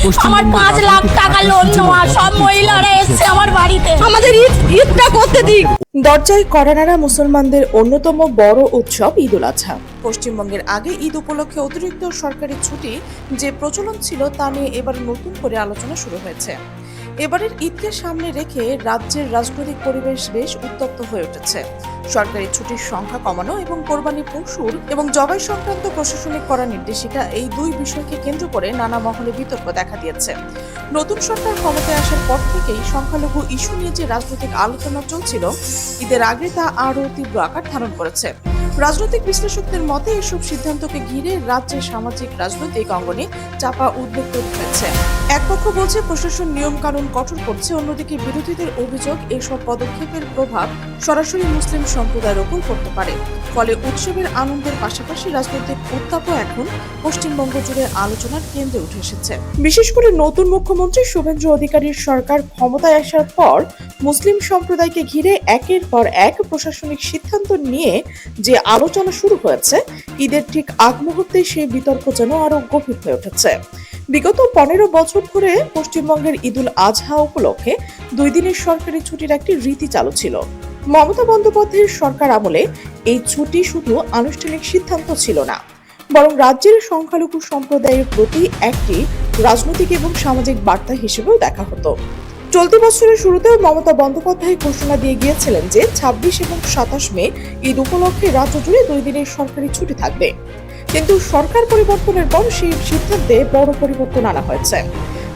আমার 5 লাখ টাকা লোন নেওয়া সব মহিলারা এসছে আমার বাড়িতে, আমাদের ঈদটা করতে দিক। দরজায় কড়া নাড়া মুসলমানদের অন্যতম বড় উৎসব ঈদ উল আজহা। পশ্চিমবঙ্গের আগে ঈদ উপলক্ষে অতিরিক্ত সরকারি ছুটি যে প্রচলন ছিল তা নিয়ে এবার নতুন করে আলোচনা শুরু হয়েছে। এবারের ঈদকে সামনে রেখে রাজ্যের রাজনৈতিক পরিবেশ বেশ উত্তপ্ত হয়ে উঠেছে। সরকারি ছুটির সংখ্যা কমানো এবং কোরবানি পশুর এবং জবাই সংক্রান্ত প্রশাসনিক করা নির্দেশিকা, এই দুই বিষয়কে কেন্দ্র করে নানা মহলে বিতর্ক দেখা দিয়েছে। নতুন সরকার ক্ষমতায় আসার পর থেকেই সংখ্যালঘু ইস্যু নিয়ে যে রাজনৈতিক আলোচনা চলছিল, ঈদের আগে তা আরও তীব্র আকার ধারণ করেছে। রাজনৈতিক বিশ্লেষকদের মতে এসব সিদ্ধান্তকে ঘিরে রাজ্যের সামাজিক রাজনৈতিক অঙ্গনে চাপা উদ্বেগ তৈরি হয়েছে। এক পক্ষ বলছে প্রশাসন নিয়ম কানুন কঠোর করছে, অন্যদিকে বিরোধীদের অভিযোগ এসব পদক্ষেপের প্রভাব সরাসরি মুসলিম সম্প্রদায়ের ওপর পড়তে পারে। ফলে উৎসবের আনন্দের পাশাপাশি রাজনৈতিক উত্তাপও এখন পশ্চিমবঙ্গ জুড়ে আলোচনার কেন্দ্রে উঠে এসেছে। বিশেষ করে নতুন মুখ্যমন্ত্রী শুভেন্দু অধিকারীর সরকার ক্ষমতায় আসার পর মুসলিম সম্প্রদায়কে ঘিরে একের পর এক প্রশাসনিক সিদ্ধান্ত নিয়ে যে আলোচনা শুরু হয়েছে, ঈদের ঠিক আগ মুহূর্তে সেই বিতর্ক যেন আরো গভীর হয়ে উঠেছে। বিগত 15 বছর ধরে পশ্চিমবঙ্গের ঈদ উল আজহা উপলক্ষে 2 দিনের সরকারি ছুটির একটি রীতি চালু ছিল। মমতা বন্দ্যোপাধ্যায়ের সরকার আমলে এই ছুটি শুধু আনুষ্ঠানিক সিদ্ধান্ত ছিল না, বরং রাজ্যের সংখ্যালঘু সম্প্রদায়ের প্রতি একটি রাজনৈতিক এবং সামাজিক বার্তা হিসেবেও দেখা হতো। চলতি বছরের শুরুতেও মমতা বন্দ্যোপাধ্যায় ঘোষণা দিয়ে গিয়েছিলেন যে 26 এবং 27 মে ঈদ উপলক্ষে রাজ্য জুড়ে 2 দিনের সরকারি ছুটি থাকবে। কিন্তু সরকার পরিবর্তনের পর সেই সিদ্ধান্তে বড় পরিবর্তন আনা হয়েছে।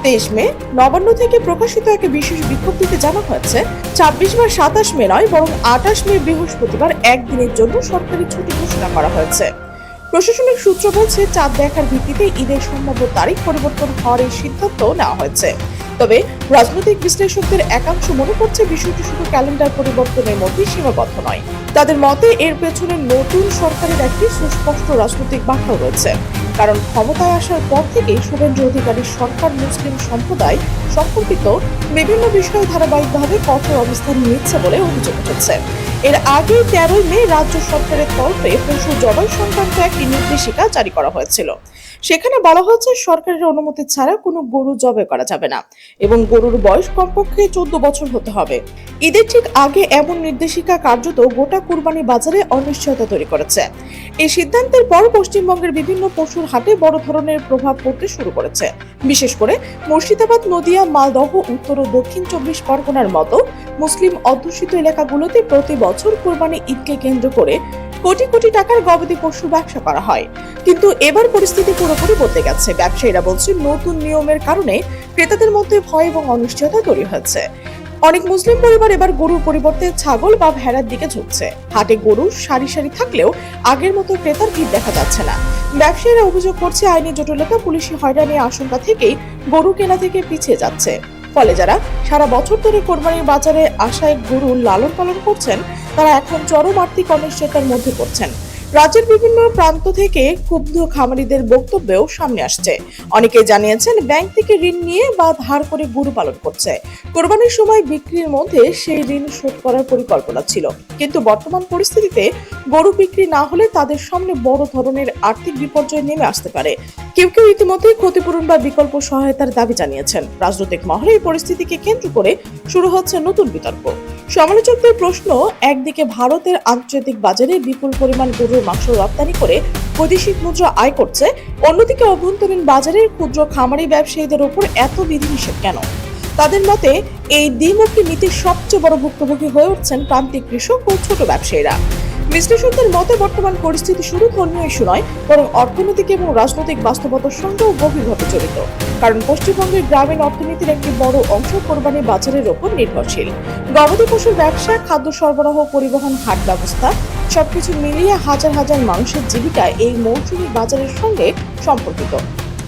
23 মে নবান্ন থেকে প্রকাশিত এক বিশেষ বিজ্ঞপ্তিতে জানা হয়েছে 26 বা 27 মে নয়, বরং 28 মে বৃহস্পতিবার একদিনের জন্য সরকারি ছুটি ঘোষণা করা হয়েছে। প্রশাসনিক সূত্র বলছে চাঁদ দেখার ভিত্তিতে ঈদের সম্ভাব্য তারিখ পরিবর্তন হওয়ার এই সিদ্ধান্ত নেওয়া হয়েছে। তবে রাজনৈতিক বিশ্লেষকদের একাংশ মনে করছে বিষয়টি শুধু ক্যালেন্ডার পরিবর্তনের মধ্যে সীমাবদ্ধ নয়। তাদের মতে এর পেছনে নতুন সরকারের একটি সুস্পষ্ট রাজনৈতিক বার্তা রয়েছে। কারণ ক্ষমতায় আসার পর থেকেই শুভেন্দু অধিকারীর সরকার মুসলিম সম্প্রদায় সম্পর্কিত বিভিন্ন বিষয়ে ধারাবাহিকভাবে কঠোর অবস্থান নিচ্ছে বলে অভিযোগ উঠেছে। এর আগে 13 মে রাজ্য সরকারের তরফে পশু জবাই সংক্রান্ত একটি নির্দেশিকা জারি করা হয়েছিল। সেখানে বলা হয়েছে সরকারের অনুমতি ছাড়া কোনো গরু জবাই করা যাবে না এবং গরুর বয়স কমপক্ষে 14 বছর হতে হবে। ঈদের ঠিক আগে এমন নির্দেশিকা কার্যত গোটা কুরবানি বাজারে অনিশ্চয়তা তৈরি করেছে। এই সিদ্ধান্তের পর পশ্চিমবঙ্গের বিভিন্ন পশুর হাটে বড় ধরনের প্রভাব পড়তে শুরু করেছে। বিশেষ করে মুর্শিদাবাদ, নদিয়া, মালদহ, উত্তর ও দক্ষিণ 24 পরগনার মতো মুসলিম অধ্যুষিত এলাকাগুলোতে প্রতি বছর কুরবানি ঈদকে কেন্দ্র করে কোটি কোটি টাকার গবাদি পশু ব্যবসা করা হয়। কিন্তু এবার পরিস্থিতি পুরোপুরি বদলে গেছে। ব্যবসায়ীরা বলছেন নতুন নিয়মের কারণে ক্রেতাদের মধ্যে ভয় এবং অনিশ্চয়তা তৈরি হয়েছে। অনেক মুসলিম পরিবার এবার গরুর পরিবর্তে ছাগল বা ভেড়ার দিকে ঝুঁকছে। হাটে গরু সারি সারি থাকলেও আগের মতো ক্রেতার ভিড় দেখা যাচ্ছে না। ব্যবসায়ীরা অভিযোগ করছে আইনি জটিলতা, পুলিশি হয়রানির আশঙ্কা থেকেই গরু কেনা থেকে পিছিয়ে যাচ্ছে। ফলে যারা সারা বছর ধরে কোরবানির বাজারে আশায় গরু লালন পালন করছেন, তারা এখন চরম আর্থিক অনিশ্চয়তার মধ্যে পড়ছেন। রাজ্যের বিভিন্ন প্রান্ত থেকে ক্ষুব্ধ খামারিদের বক্তব্যও সামনে আসছে। অনেকে জানিয়েছেন ব্যাংক থেকে ঋণ নিয়ে বা ধার করে গরু পালন করছে। কোরবানির সময় বিক্রির মধ্যে সেই ঋণ শোধ করার পরিকল্পনা ছিল, কিন্তু বর্তমান পরিস্থিতিতে গরু বিক্রি না হলে তাদের সামনে বড় ধরনের আর্থিক বিপর্যয় নেমে আসতে পারে। কেউ কেউ ইতিমধ্যেই ক্ষতিপূরণ বা বিকল্প সহায়তার দাবি জানিয়েছেন। রাজনৈতিক মহলে এই পরিস্থিতিকে কেন্দ্র করে শুরু হচ্ছে নতুন বিতর্ক। সমালোচকদের প্রশ্ন, একদিকে ভারতের আন্তর্জাতিক বাজারে বিপুল পরিমাণ গরুর মাংস রপ্তানি করে বৈদেশিক মুদ্রা আয় করছে, অন্যদিকে অভ্যন্তরীণ বাজারের ক্ষুদ্র খামারি ব্যবসায়ীদের উপর এত বিধিনিষেধ কেন? তাদের মতে এই দ্বিমুখী নীতির সবচেয়ে বড় ভুক্তভোগী হয়ে উঠছেন প্রান্তিক কৃষক ও ছোট ব্যবসায়ীরা। বিশ্লেষকদের মতে বর্তমান পরিস্থিতি শুধু ধর্মীয় ইস্যু নয়, বরং অর্থনৈতিক এবং রাজনৈতিক বাস্তবতার সঙ্গেও গভীরভাবে জড়িত। কারণ পশ্চিমবঙ্গের গ্রামীণ অর্থনীতির একটি বড় অংশ কোরবানি বাজারের ওপর নির্ভরশীল। গবাদি পশুর ব্যবসা, খাদ্য সরবরাহ, পরিবহন, হাট ব্যবস্থা সবকিছু মিলিয়ে হাজার হাজার মানুষের জীবিকা এই মৌসুমী বাজারের সঙ্গে সম্পর্কিত।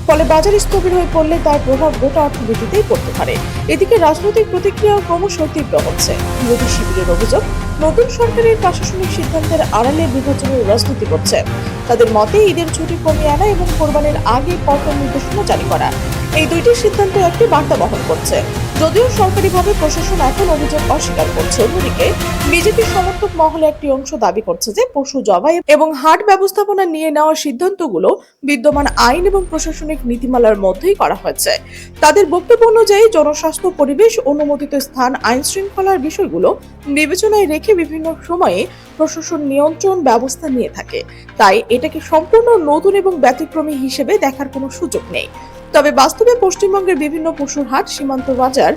ফলে বাজার স্থবির হয়ে পড়লে তার প্রভাব গোটা অর্থনীতিতেই পড়তে পারে। এদিকে রাজনৈতিক প্রতিক্রিয়াও ক্রমশ তীব্র হচ্ছে। বিরোধী শিবিরের অভিযোগ, নতুন সরকারের প্রশাসনিক সিদ্ধান্তের আড়ালে বিভাজনের রাজনীতি করছে। তাদের মতে ঈদের ছুটি কমিয়ে আনা এবং কোরবানির আগে কঠোর নির্দেশনা জারি করা, এই দুইটি সিদ্ধান্ত একটি বার্তা বহন করছে। যদিও সরকারিভাবে প্রশাসন এখন অভিযোগ অস্বীকার করছে, অন্যদিকে বিজেপি সমর্থক মহলে একটি অংশ দাবি করছে যে পশু জবাই এবং হাট ব্যবস্থাপনা নিয়ে নেওয়া সিদ্ধান্তগুলো বিদ্যমান আইন এবং প্রশাসনিক নীতিমালার মধ্যেই করা হয়েছে। তাদের বক্তব্য অনুযায়ী জনস্বাস্থ্য, পরিবেশ, অনুমোদিত স্থান, আইন শৃঙ্খলার বিষয়গুলো বিবেচনায় রেখে বিভিন্ন সময়ে প্রশাসন নিয়ন্ত্রণ ব্যবস্থা নিয়ে থাকে। তাই এটাকে সম্পূর্ণ নতুন এবং ব্যতিক্রমী হিসেবে দেখার কোনো সুযোগ নেই। তবে বাস্তবে পশ্চিমবঙ্গের বিভিন্ন পশুর হাট, সীমান্ত বাজার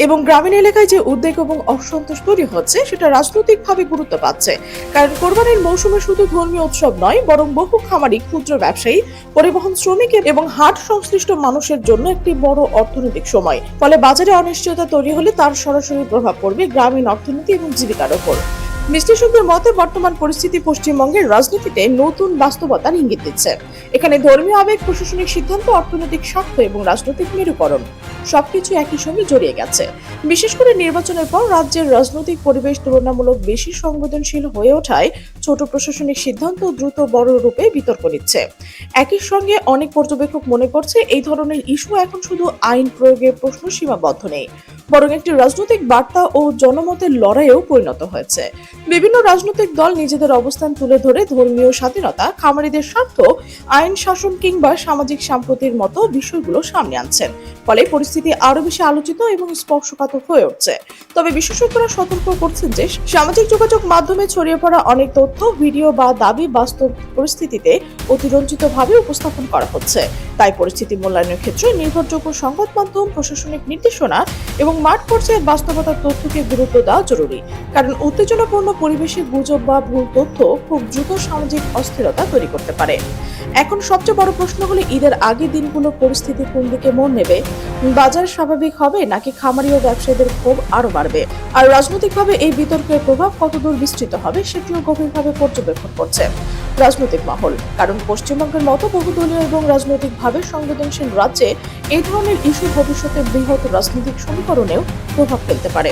এবং গ্রামীণ এলাকায় যে উদ্বেগ এবং অসন্তোষ তৈরি হচ্ছে সেটা রাজনৈতিকভাবে গুরুত্ব পাচ্ছে। কারণ কোরবানির মৌসুমে শুধু ধর্মীয় উৎসব নয়, বরং বহু খামারি, ক্ষুদ্র ব্যবসায়ী, পরিবহন শ্রমিক এবং হাট সংশ্লিষ্ট মানুষের জন্য একটি বড় অর্থনৈতিক সময়। ফলে বাজারে অনিশ্চয়তা তৈরি হলে তার সরাসরি প্রভাব পড়বে গ্রামীণ অর্থনীতি এবং জীবিকার ওপর। বিশ্লেষকদের মতে বর্তমান পরিস্থিতি পশ্চিমবঙ্গের রাজনীতিতে নতুন বাস্তবতার ইঙ্গিত দিচ্ছে। এখানে ধর্মীয় আবেগ, প্রশাসনিক সিদ্ধান্ত, অর্থনৈতিক স্বার্থ এবং রাজনৈতিক মেরুকরণ সবকিছু একই সঙ্গে জড়িয়ে গেছে। বিশেষ করে নির্বাচনের পর রাজ্যের রাজনৈতিক পরিবেশ তুলনামূলক বেশি সংবেদনশীল হয়ে ওঠায় ছোট প্রশাসনিক সিদ্ধান্ত দ্রুত বড় রূপে বিতর্ক নিচ্ছে। একই সঙ্গে অনেক পর্যবেক্ষক মনে করছে এই ধরনের ইস্যু এখন শুধু আইন প্রয়োগের প্রশ্ন সীমাবদ্ধ নেই, বরং একটি রাজনৈতিক বার্তা ও জনমতের লড়াইয়েও পরিণত হয়েছে। বিভিন্ন রাজনৈতিক দল নিজেদের অবস্থান তুলে ধরে ধর্মীয় স্বাধীনতা, খামারিদের স্বার্থ, আইন শাসন কিংবা সামাজিক সম্প্রীতির মতো বিষয়গুলো সামনে আনছেন। ফলে পরিস্থিতি আরো বেশি আলোচিত এবং স্পর্শকাতর হয়ে উঠছে। তবে বিশেষজ্ঞরা সতর্ক করছেন যে সামাজিক যোগাযোগ মাধ্যমে ছড়িয়ে পড়া অনেক তথ্য, ভিডিও বা দাবি বাস্তব পরিস্থিতিতে অতিরঞ্জিতভাবে উপস্থাপন করা হচ্ছে। তাই পরিস্থিতি মূল্যায়নের ক্ষেত্রে নির্ভরযোগ্য সংবাদ মাধ্যম, প্রশাসনিক নির্দেশনা এবং মাঠ পর্যায়ের বাস্তবতার তথ্যকে গুরুত্ব দেওয়া জরুরি। কারণ উত্তেজনাপূর্ণ পরিবেশে গুজব বা ভুল তথ্য খুব দ্রুত সামাজিক অস্থিরতা তৈরি করতে পারে। এখন সবচেয়ে বড় প্রশ্ন হলো ঈদের আগে দিনগুলো পরিস্থিতি কোন দিকে মোড় নেবে? বাজার স্বাভাবিক হবে নাকি খামারি ও ব্যবসায়ীদের ক্ষোভ আরো বাড়বে? আর রাজনৈতিকভাবে এই বিতর্কের প্রভাব কতদূর বিস্তৃত হবে সেটিও গভীরভাবে পর্যবেক্ষণ করছে রাজনৈতিক মহল। কারণ পশ্চিমবঙ্গের মতো বহুদলীয় এবং রাজনৈতিকভাবে সংবেদনশীল রাজ্যে এই ধরনের ইস্যু ভবিষ্যতে বৃহৎ রাজনৈতিক সমীকরণেও প্রভাব ফেলতে পারে।